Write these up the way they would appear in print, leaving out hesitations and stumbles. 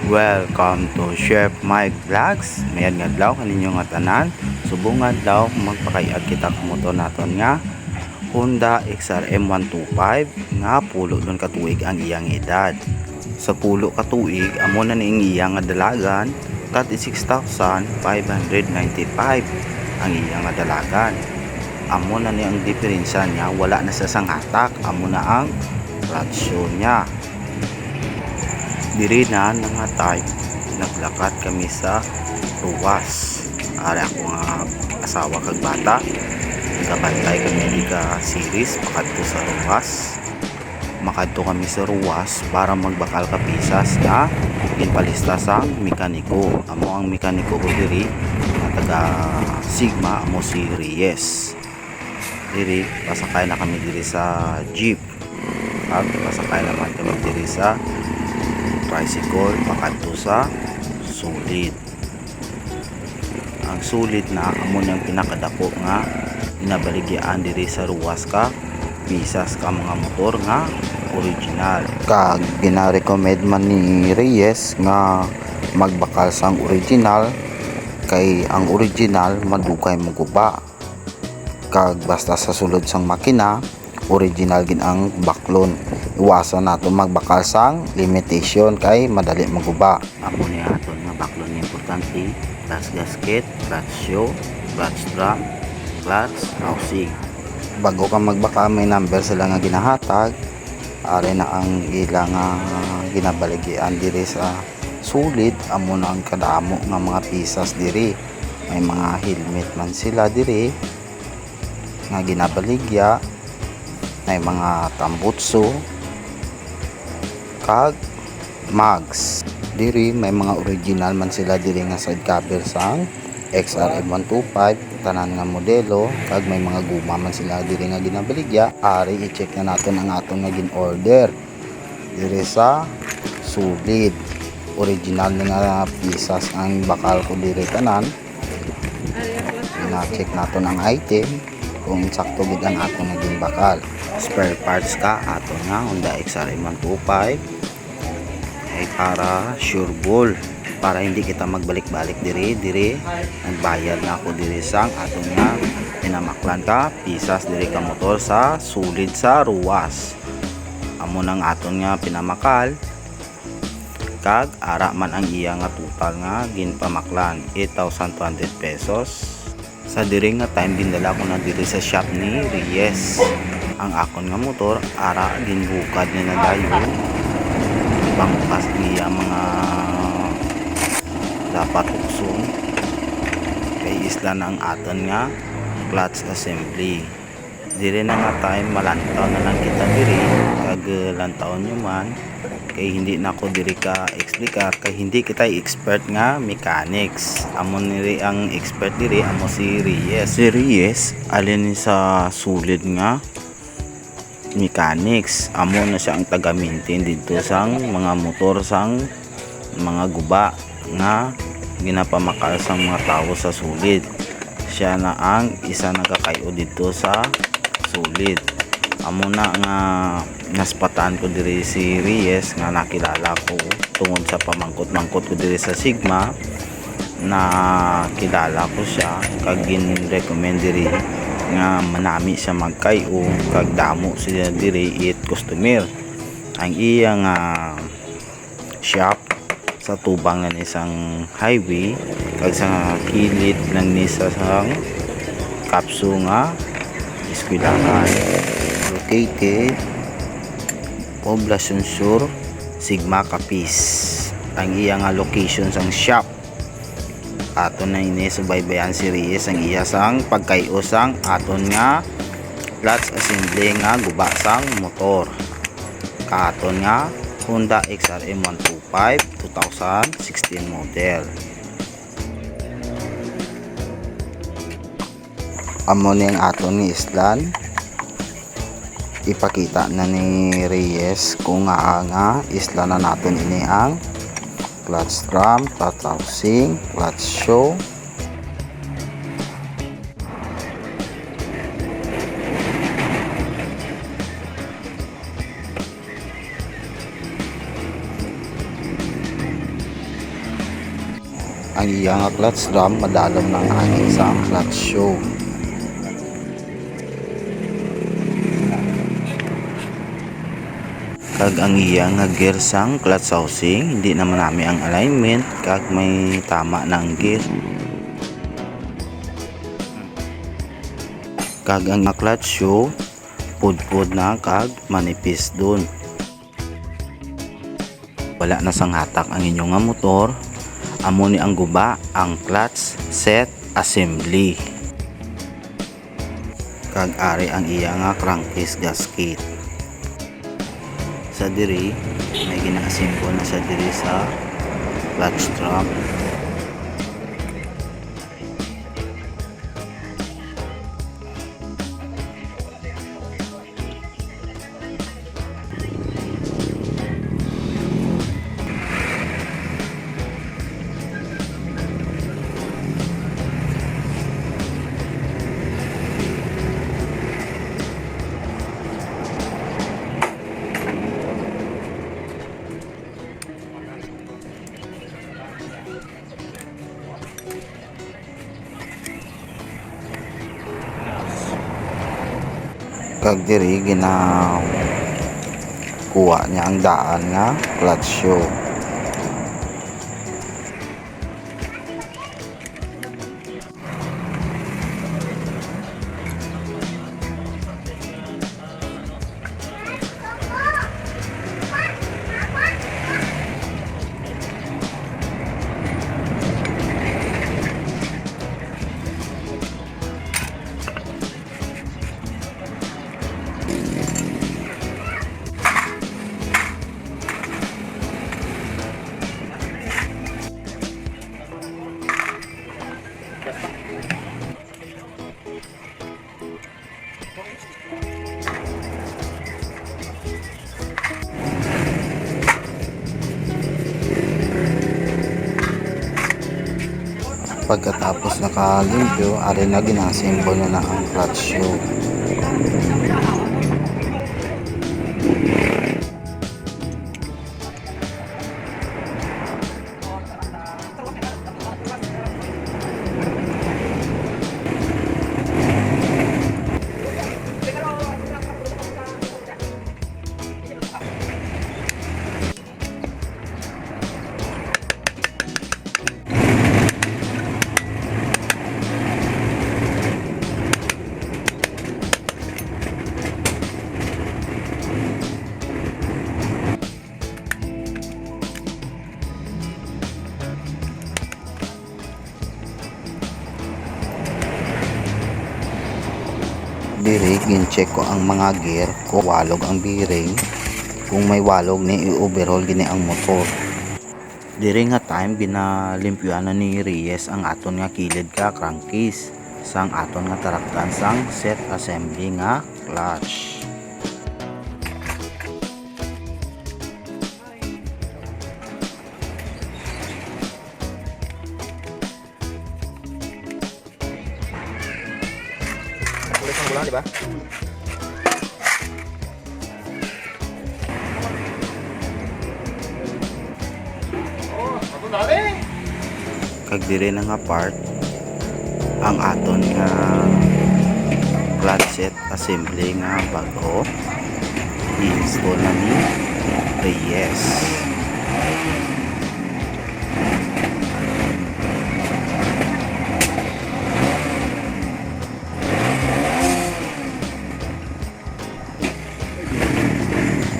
Welcome to Chef Mike Vlogs. Mayad nga adlaw kaninyo nga tanan. Subong nga adlaw magpakayag kita ka motor naton nga Honda XRM 125 nga pulo don katuig ang iyang edad. Sa pulo katuig amo na ning iyang nga dalagan 36,595 ang iyang nga dalagan. Amo na ni ang diferensya niya, wala na sa sanghatak, amo na ang rasyon niya. Diri na nga tayo naglakad kami sa ruwas. Ari ako nga asawa kag bata, nagabantay kami ka series makadto sa ruwas. Makadto kami sa ruwas para magbakal ka pisas na ginpalista sa mekaniko. Amo ang mekaniko ko diri nga taga Sigma, amo si Reyes. Diri pasakay na kami diri sa jeep. At pasakay naman kami diri sa tricycle pakadto sa sulid. Ang sulid na amo nang pinakadako nga inabaligyan diri sa ruwas ka pisas ka mga motor nga original. Kag gina-recommend man ni Reyes nga magbakal sang original kay ang original madugay mo guba. Kag basta sa sulod sang makina original gin ang baklon. Iwasan nato magbakal sang limitation kay madali maguba. Amo ni aton nga baklon nga importante, clutch gasket, clutch shoe, clutch drum, clutch housing. Bago ka magbaka may number sila nga ginahatag. Are na ang ilang ginabaligyan diri sa sulid. Amo na ang kadamo nga mga pisas diri. May mga helmet man sila diri nga ginabaligya. May mga tambutso kag mags diri. May mga original man sila diri nga side cover sang XRM 125 tanan nga modelo. Kag may mga guma man sila diri nga ginabaligya. Ari i-check na naton ang aton nga gin-order diri sa sulid. Original nga pisas ang bakal ko diri tanan. Na-check naton ang item kung sakto gid ang aton nga ginbakal. Spare parts ka aton nga Honda XRM 125 ay para sure ball, para hindi kita magbalik-balik diri nagbayad na ako diri sang aton nga pinamaklan ka pisas diri ka motor sa sulid sa ruwas. Amo nang aton nga pinamakal kag ara man ang iya nga total nga ginpamaklan 8,200 pesos. Sa diri nga time gindala ko na diri sa shop ni Reyes ang akon nga motor. Ara ginbukad ni na dayon pangbukas niya mga dapat uksong kay isla na ang aton nga clutch assembly. Diri na nga time malantaw na lang kita diri kag lantaw nyo man kay hindi na ako diri ka explicar kay hindi kita expert nga mechanics. Amo niri ang expert diri, amo si Reyes. Si Reyes alin sa sulid nga mechanics. Amo na siya ang taga-maintain dito sang mga motor sang mga guba nga ginapamakal sang mga tao sa sulid. Siya na ang isa nagakayo dito sa sulid. Amo na nga naspatan ko diri si Reyes nga nakilala ko tungod sa pamangkot-mangkot ko diri sa Sigma. Na kilala ko siya kag gin-recommend diri nga manami siya magkayo kag damo siya diri it customer. Ang iya nga shop sa tubang ng isang highway kag sa kilid lang ni sa sang kapso nga eskwelahan located Poblacion Sur, Sigma, Capiz. Ang iya nga location sang shop. Aton na ini subaybayan si Reyes ang iya sang pagkayo sang aton nga clutch assembly nga guba sang motor. Katon nga Honda XRM 125 2016 model. Amo ni ang aton ni islan. Ipakita na ni Reyes kung nga isla na natin ini ang clutch drum, clutch housing, clutch shoe, ang iya nga clutch drum madalom ng hangin sa clutch shoe. Kag ang iya nga gear sang clutch housing hindi naman nami ang alignment kag may tama ng gear. Kag ang clutch shoe pudpud na kag manipis dun. Wala na sang hatak ang inyong nga motor, amo ni ang guba ang clutch set assembly. Kag ari ang iya nga crankcase gasket. Sa diri may gina-assemble na sa diri sa clutch drum. Kag diri kuha niya ang daan nga clutch shoe. Pagkatapos nakalimpyo, ari na ginasimbol na ang clutch shoe. Diri gin-check ko ang mga gear ko walog ang bearing. Kung may walog ni i-overhaul gini ang motor. Diri nga time ginalimpyuan na ni Reyes ang aton nga kilid ka crankcase sang aton nga taraktan sang set assembly nga clutch. Di ba? Kag dire na nga part ang aton nga clutch set assembly nga bago i-install na ni Reyes.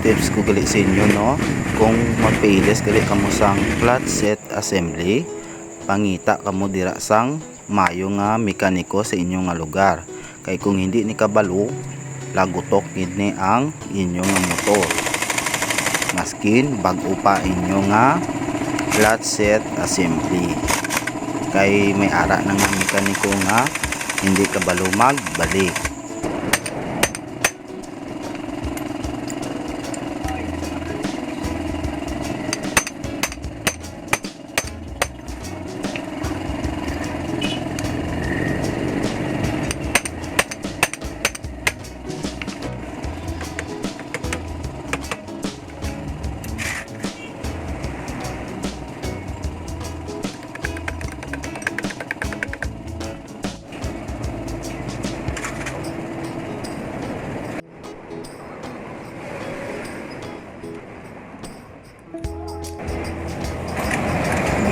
Tips ko gali sa inyo, no, kung magpailis gali kamo sang clutch set assembly, pangita kamo dira sang mayo nga mekaniko sa inyo nga lugar, kay kung hindi ni kabalo lagutok ni ang inyo nga motor maskin bag-o pa inyo nga clutch set assembly, kay may ara na nga mekaniko nga hindi kabalo magbalik.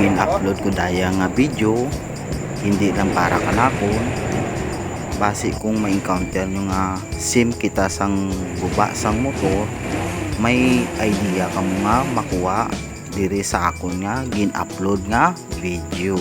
gin-upload ko daya nga video hindi lang para kanakon base kung ma-encounter nyo nga sim kita sang guba sang motor, may idea ka mo nga makuha diri sa akon nga gin-upload nga video.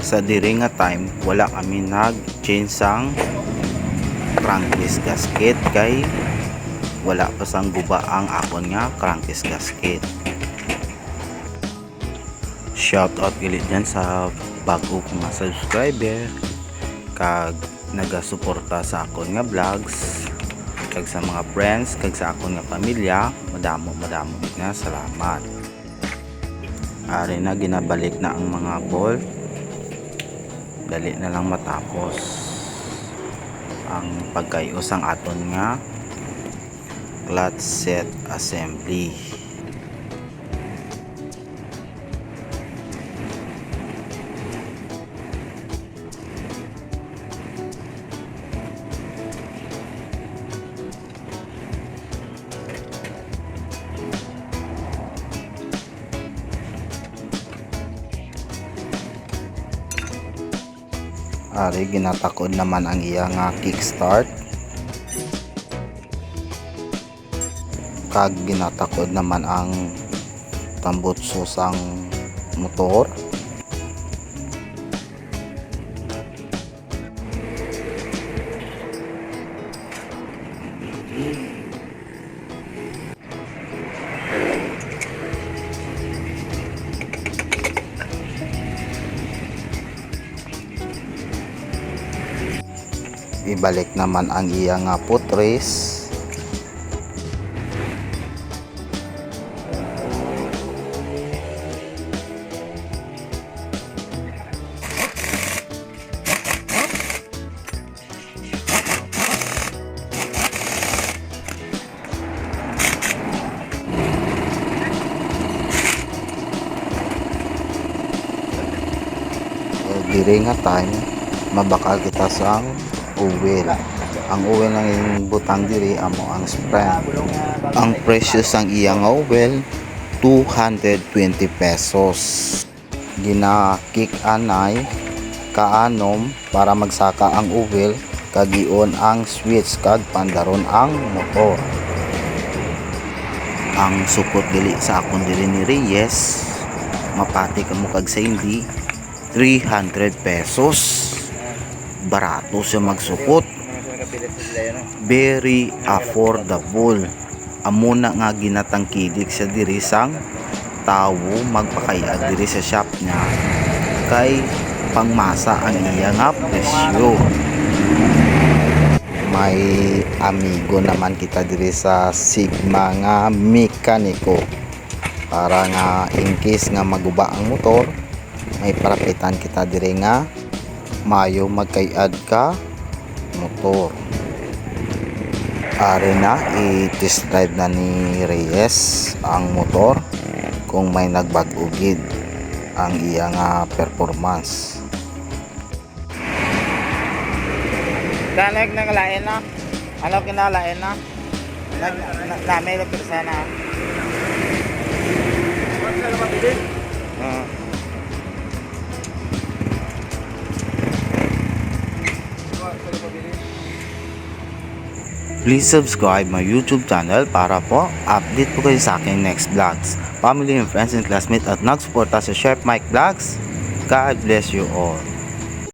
Sa diri nga time wala kami nag-change sang crankcase gasket kay wala pa sang guba ang akon nga crankcase gasket. Shout out gilit dyan sa bago kong mga subscriber kag nagasuporta sa akon nga vlogs, kag sa mga friends, kag sa akon nga pamilya, madamo nga salamat. Ari na ginabalik na ang mga bolt, dali na lang matapos ang pagkayos ang aton nga clutch set assembly. Ari ginatakod naman ang iya nga kickstart kag ginatakod naman ang tambutso sang motor. Ibalik naman ang iya nga putres. Diri nga time mabakal kita sang oil. Ang oil ng butang diri amo ang spring. Ang presyo sang iyang oil 220 pesos. Gina-kick anay kaanom para magsaka ang oil kag ion ang switch kag pandaron ang motor. Ang sukot dili sa akon diri ni Reyes mapati kamo kag sa hindi 300 pesos. Barato siya magsukot, very affordable. Amo na nga ginatangkilik sa diri sang tawo magpakayag diri sa shop niya kay pangmasa ang iya nga presyo. May amigo naman kita diri sa Sigma nga mekaniko para nga in case nga maguba ang motor may parapitan kita diri nga mayo magkayad ka motor. Ari na i-test drive na ni Reyes ang motor kung may nagbag-ugid ang iya nga performance. Dalag nang lain na. Ano kinalain na? Namin na pero sana. Please subscribe my YouTube channel para po update po kayo sa aking next vlogs. Family and friends and classmates at nagsuporta sa Chef Mike Vlogs. God bless you all.